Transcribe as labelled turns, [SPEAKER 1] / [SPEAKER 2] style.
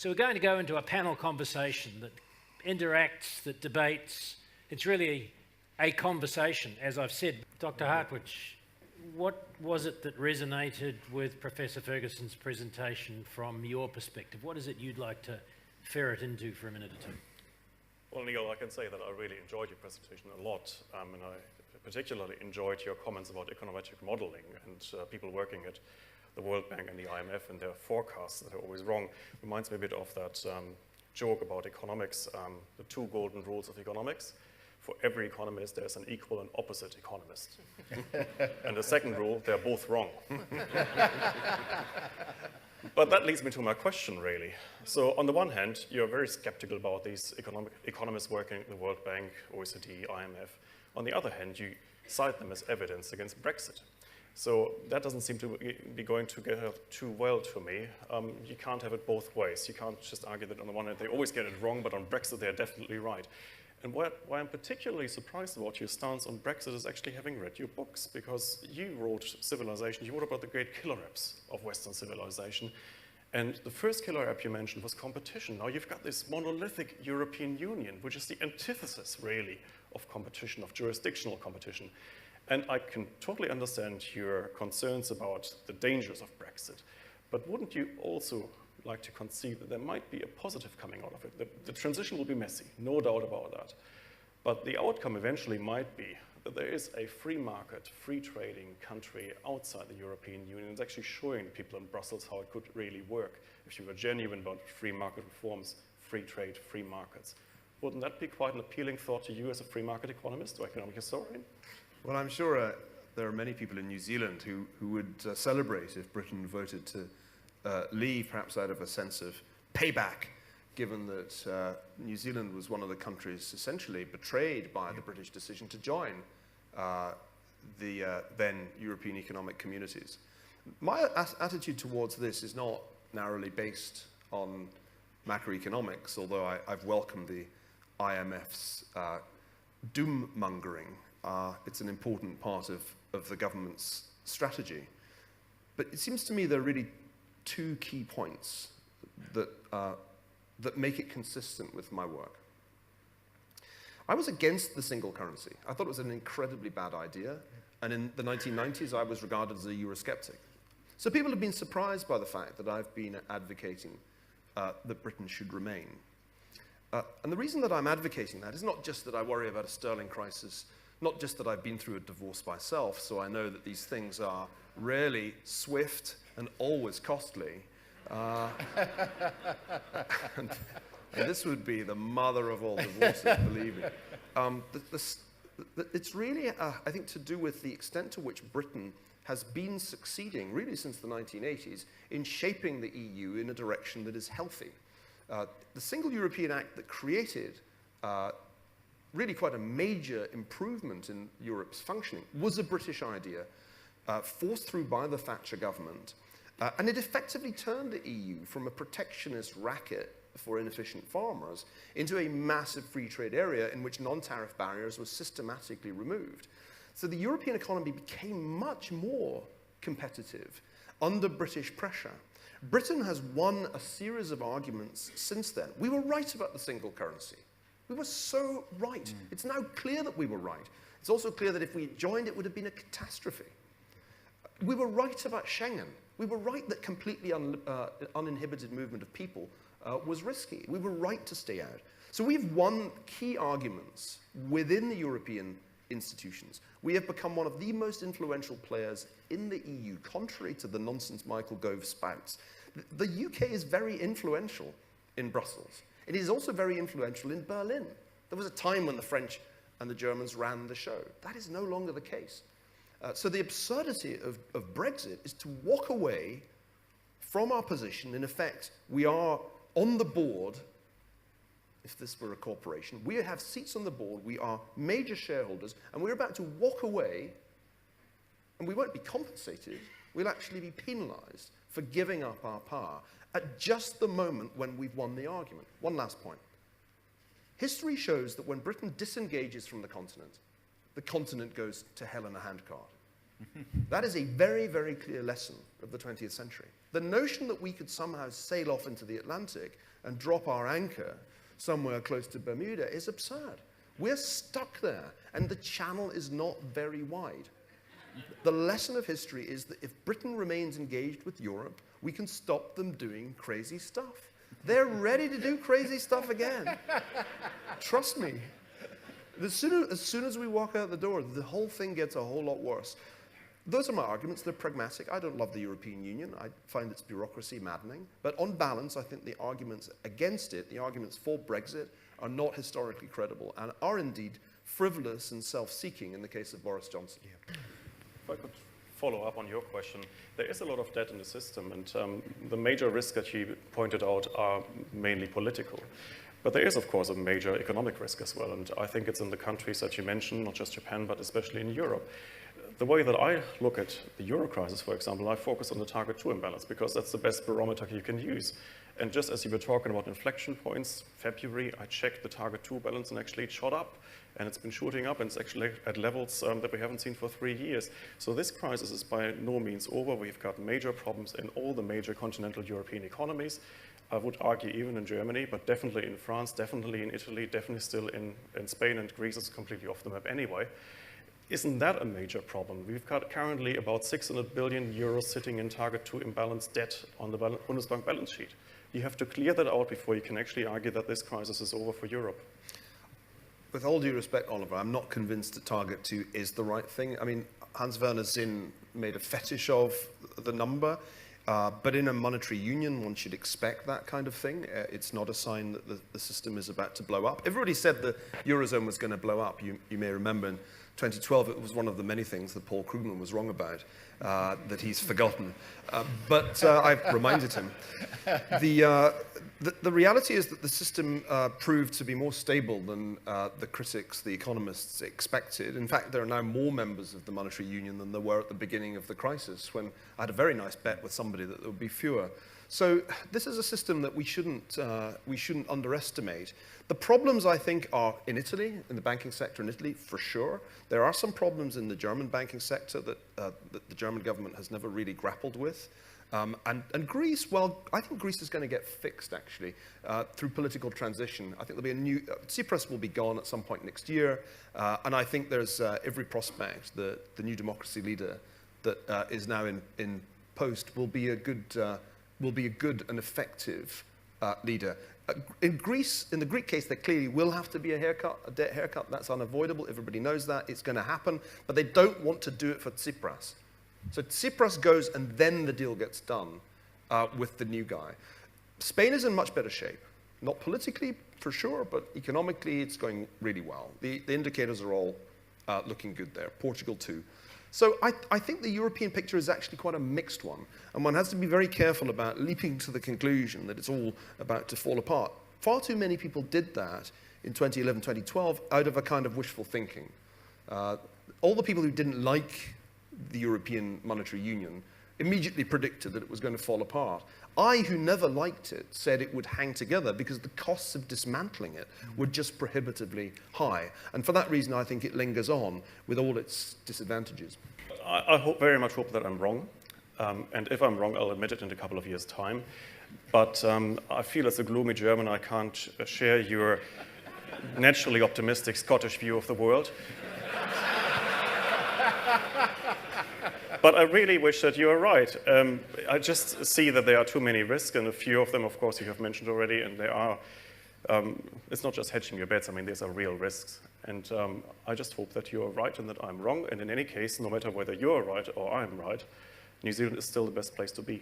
[SPEAKER 1] So we're going to go into a panel conversation that interacts, that debates. It's really a conversation, as I've said. Dr. Hartwich, what was it that resonated with Professor Ferguson's presentation from your perspective? What is it you'd like to ferret into for a minute or two?
[SPEAKER 2] Well, Niall, I can say that I really enjoyed your presentation a lot, and I particularly enjoyed your comments about econometric modeling and people working at the World Bank and the IMF and their forecasts that are always wrong. Reminds me a bit of that joke about economics, the 2 golden rules of economics. For every economist, there's an equal and opposite economist. And the second rule, they're both wrong. But that leads me to my question, really. So on the one hand, you're very skeptical about these economists working at the World Bank, OECD, IMF. On the other hand, you cite them as evidence against Brexit. So that doesn't seem to be going together too well to me. You can't have it both ways. You can't just argue that on the one hand they always get it wrong, but on Brexit they're definitely right. And why I'm particularly surprised about your stance on Brexit is actually having read your books, because you wrote Civilization, you wrote about the great killer apps of Western civilization, and the first killer app you mentioned was competition. Now you've got this monolithic European Union, which is the antithesis, really, of competition, of jurisdictional competition. And I can totally understand your concerns about the dangers of Brexit, but wouldn't you also like to concede that there might be a positive coming out of it? The transition will be messy, no doubt about that. But the outcome eventually might be that there is a free market, free trading country outside the European Union. It's actually showing people in Brussels how it could really work if you were genuine about free market reforms, free trade, free markets. Wouldn't that be quite an appealing thought to you as a free market economist or economic historian?
[SPEAKER 3] Well, I'm sure there are many people in New Zealand who would celebrate if Britain voted to leave, perhaps out of a sense of payback, given that New Zealand was one of the countries essentially betrayed by the British decision to join the then European economic communities. My attitude towards this is not narrowly based on macroeconomics, although I've welcomed the IMF's doom-mongering. It's an important part of the government's strategy. But it seems to me there are really 2 key points that make it consistent with my work. I was against the single currency. I thought it was an incredibly bad idea. And in the 1990s, I was regarded as a Eurosceptic. So people have been surprised by the fact that I've been advocating that Britain should remain. And the reason that I'm advocating that is not just that I worry about a sterling crisis, not just that I've been through a divorce myself, so I know that these things are rarely swift and always costly. And this would be the mother of all divorces, believe me. It's really, I think, to do with the extent to which Britain has been succeeding, really since the 1980s, in shaping the EU in a direction that is healthy. The Single European Act that created really quite a major improvement in Europe's functioning was a British idea, forced through by the Thatcher government. And it effectively turned the EU from a protectionist racket for inefficient farmers into a massive free trade area in which non-tariff barriers were systematically removed. So the European economy became much more competitive under British pressure. Britain has won a series of arguments since then. We were right about the single currency. We were so right. It's now clear that we were right. It's also clear that if we had joined, it would have been a catastrophe. We were right about Schengen. We were right that completely uninhibited movement of people was risky. We were right to stay out. So we've won key arguments within the European institutions. We have become one of the most influential players in the EU, contrary to the nonsense Michael Gove spouts. The UK is very influential in Brussels. It is also very influential in Berlin. There was a time when the French and the Germans ran the show. That is no longer the case. So the absurdity of Brexit is to walk away from our position. In effect, we are on the board. If this were a corporation, we have seats on the board, we are major shareholders, and we're about to walk away, and we won't be compensated, we'll actually be penalized for giving up our power at just the moment when we've won the argument. One last point. History shows that when Britain disengages from the continent goes to hell in a handcart. That is a very, very clear lesson of the 20th century. The notion that we could somehow sail off into the Atlantic and drop our anchor somewhere close to Bermuda is absurd. We're stuck there, and the channel is not very wide. The lesson of history is that if Britain remains engaged with Europe, we can stop them doing crazy stuff. They're ready to do crazy stuff again. Trust me. As soon as we walk out the door, the whole thing gets a whole lot worse. Those are my arguments. They're pragmatic. I don't love the European Union. I find its bureaucracy maddening. But on balance, I think the arguments against it, the arguments for Brexit, are not historically credible and are indeed frivolous and self-seeking in the case of Boris Johnson.
[SPEAKER 2] If I could follow up on your question, there is a lot of debt in the system, and the major risks that you pointed out are mainly political. But there is, of course, a major economic risk as well, and I think it's in the countries that you mentioned, not just Japan, but especially in Europe. The way that I look at the euro crisis, for example, I focus on the target 2 imbalance because that's the best barometer you can use. And just as you were talking about inflection points, February, I checked the target 2 balance and actually it shot up. And it's been shooting up, and it's actually at levels that we haven't seen for 3 years. So this crisis is by no means over. We've got major problems in all the major continental European economies. I would argue even in Germany, but definitely in France, definitely in Italy, definitely still in Spain, and Greece is completely off the map anyway. Isn't that a major problem? We've got currently about 600 billion euros sitting in target 2 imbalance debt on the Bundesbank balance sheet. You have to clear that out before you can actually argue that this crisis is over for Europe.
[SPEAKER 3] With all due respect, Oliver, I'm not convinced that target 2 is the right thing. I mean, Hans-Werner Sinn made a fetish of the number, but in a monetary union, one should expect that kind of thing. It's not a sign that the system is about to blow up. Everybody said the Eurozone was going to blow up. You may remember in 2012, it was one of the many things that Paul Krugman was wrong about, that he's forgotten. But I've reminded him. The reality is that the system proved to be more stable than the critics, the economists expected. In fact, there are now more members of the monetary union than there were at the beginning of the crisis, when I had a very nice bet with somebody that there would be fewer. So this is a system that we shouldn't underestimate. The problems, I think, are in Italy, in the banking sector in Italy, for sure. There are some problems in the German banking sector that the German government has never really grappled with. And Greece, well, I think Greece is going to get fixed, actually, through political transition. I think there'll be a new, Tsipras will be gone at some point next year, and I think there's every prospect that the new democracy leader that is now in post will be a good and effective leader. In Greece, in the Greek case, there clearly will have to be a haircut, a debt haircut. That's unavoidable. Everybody knows that. It's going to happen. But they don't want to do it for Tsipras. So Tsipras goes, and then the deal gets done with the new guy. Spain is in much better shape. Not politically, for sure, but economically, it's going really well. The indicators are all looking good there. Portugal, too. So I think the European picture is actually quite a mixed one, and one has to be very careful about leaping to the conclusion that it's all about to fall apart. Far too many people did that in 2011, 2012 out of a kind of wishful thinking. All the people who didn't like the European Monetary Union immediately predicted that it was going to fall apart. I, who never liked it, said it would hang together because the costs of dismantling it were just prohibitively high. And for that reason, I think it lingers on with all its disadvantages.
[SPEAKER 2] I very much hope that I'm wrong. And if I'm wrong, I'll admit it in a couple of years' time. But I feel as a gloomy German, I can't share your naturally optimistic Scottish view of the world. But I really wish that you are right. I just see that there are too many risks, and a few of them, of course, you have mentioned already, and they are, it's not just hedging your bets, I mean, these are real risks. And I just hope that you are right and that I'm wrong, and in any case, no matter whether you're right or I'm right, New Zealand is still the best place to be.